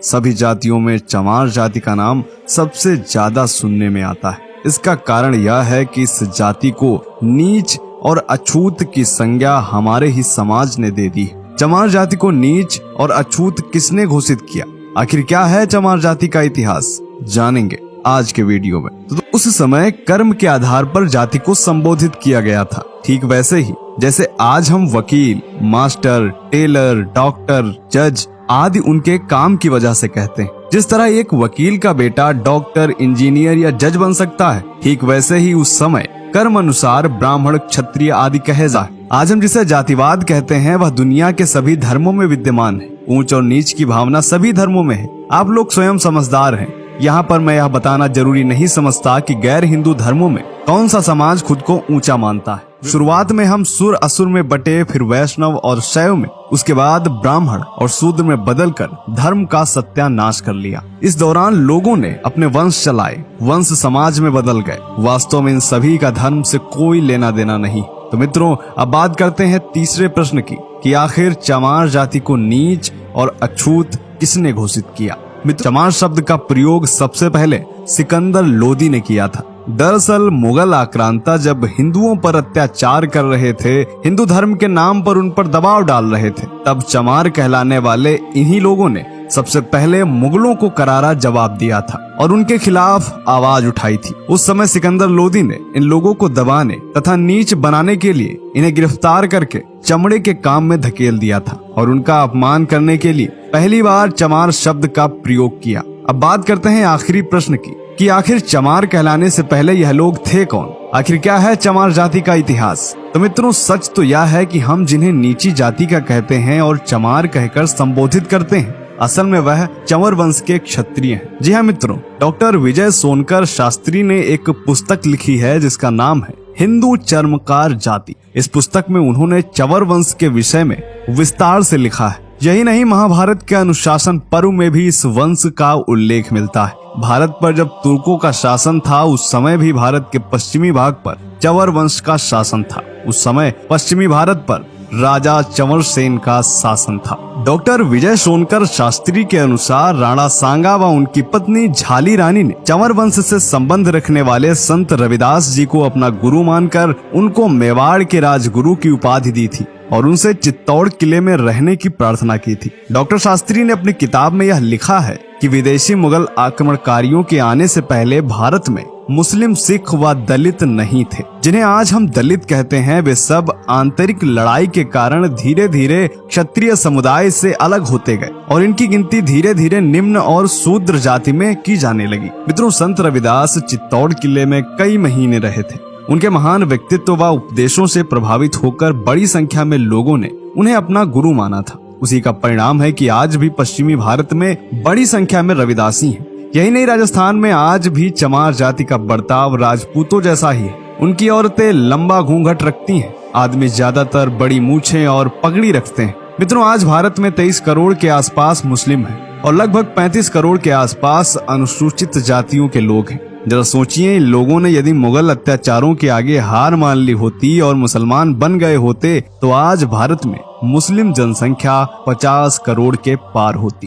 सभी जातियों में चमार जाति का नाम सबसे ज्यादा सुनने में आता है। इसका कारण यह है कि इस जाति को नीच और अछूत की संज्ञा हमारे ही समाज ने दे दी है। चमार जाति को नीच और अछूत किसने घोषित किया? आखिर क्या है चमार जाति का इतिहास, जानेंगे आज के वीडियो में। तो उस समय कर्म के आधार पर जाति को संबोधित किया गया था। ठीक वैसे ही जैसे आज हम वकील, मास्टर, टेलर, डॉक्टर, जज आदि उनके काम की वजह से कहते हैं। जिस तरह एक वकील का बेटा डॉक्टर, इंजीनियर या जज बन सकता है, ठीक वैसे ही उस समय कर्म अनुसार ब्राह्मण, क्षत्रिय आदि कहे जाए। आज हम जिसे जातिवाद कहते हैं वह दुनिया के सभी धर्मों में विद्यमान है। ऊंच और नीच की भावना सभी धर्मों में है। आप लोग स्वयं समझदार हैं। यहाँ पर मैं यह बताना जरूरी नहीं समझता कि गैर हिंदू धर्मों में कौन सा समाज खुद को ऊंचा मानता है। शुरुआत में हम सुर असुर में बटे, फिर वैष्णव और शैव में, उसके बाद ब्राह्मण और शूद्र में बदलकर धर्म का सत्यानाश कर लिया। इस दौरान लोगों ने अपने वंश चलाए, वंश समाज में बदल गए। वास्तव में इन सभी का धर्म से कोई लेना देना नहीं। तो मित्रों, अब बात करते हैं तीसरे प्रश्न की कि आखिर चमार जाति को नीच और अछूत किसने घोषित किया। चमार शब्द का प्रयोग सबसे पहले सिकंदर लोदी ने किया था। दरअसल मुगल आक्रांता जब हिंदुओं पर अत्याचार कर रहे थे, हिंदू धर्म के नाम पर उन पर दबाव डाल रहे थे, तब चमार कहलाने वाले इन्हीं लोगों ने सबसे पहले मुगलों को करारा जवाब दिया था और उनके खिलाफ आवाज उठाई थी। उस समय सिकंदर लोदी ने इन लोगों को दबाने तथा नीच बनाने के लिए इन्हें गिरफ्तार करके चमड़े के काम में धकेल दिया था और उनका अपमान करने के लिए पहली बार चमार शब्द का प्रयोग किया। अब बात करते हैं आखिरी प्रश्न की कि आखिर चमार कहलाने से पहले यह लोग थे कौन। आखिर क्या है चमार जाति का इतिहास। तो मित्रों, सच तो यह है कि हम जिन्हें नीची जाति का कहते हैं और चमार कहकर संबोधित करते हैं, असल में वह चंवर वंश के क्षत्रिय हैं। जी हाँ मित्रों, डॉक्टर विजय सोनकर शास्त्री ने एक पुस्तक लिखी है जिसका नाम है हिंदू चर्मकार जाति। इस पुस्तक में उन्होंने चंवर वंश के विषय में विस्तार से लिखा है। यही नहीं, महाभारत के अनुशासन पर्व में भी इस वंश का उल्लेख मिलता है। भारत पर जब तुर्कों का शासन था, उस समय भी भारत के पश्चिमी भाग पर चंवर वंश का शासन था। उस समय पश्चिमी भारत पर राजा चंवर सेन का शासन था। डॉक्टर विजय सोनकर शास्त्री के अनुसार राणा सांगा व उनकी पत्नी झाली रानी ने चंवर वंश से संबंध रखने वाले संत रविदास जी को अपना गुरु मानकर उनको मेवाड़ के राजगुरु की उपाधि दी थी और उनसे चित्तौड़ किले में रहने की प्रार्थना की थी। डॉक्टर शास्त्री ने अपनी किताब में यह लिखा है कि विदेशी मुगल आक्रमणकारियों के आने से पहले भारत में मुस्लिम, सिख व दलित नहीं थे। जिन्हें आज हम दलित कहते हैं, वे सब आंतरिक लड़ाई के कारण धीरे धीरे क्षत्रिय समुदाय से अलग होते गए और इनकी गिनती धीरे धीरे निम्न और शूद्र जाति में की जाने लगी। मित्रों, संत रविदास चित्तौड़ किले में कई महीने रहे थे। उनके महान व्यक्तित्व व उपदेशों से प्रभावित होकर बड़ी संख्या में लोगों ने उन्हें अपना गुरु माना था। उसी का परिणाम है कि आज भी पश्चिमी भारत में बड़ी संख्या में रविदासी हैं। यही नहीं, राजस्थान में आज भी चमार जाति का बर्ताव राजपूतों जैसा ही है। उनकी औरतें लंबा घूंघट रखती हैं, आदमी ज्यादातर बड़ी मूछें और पगड़ी रखते हैं। मित्रों, आज भारत में 23 करोड़ के आसपास मुस्लिम हैं और लगभग 35 करोड़ के आसपास अनुसूचित जातियों के लोग हैं। जरा सोचिए, इन लोगों ने यदि मुगल अत्याचारों के आगे हार मान ली होती और मुसलमान बन गए होते तो आज भारत में मुस्लिम जनसंख्या 50 करोड़ के पार होती।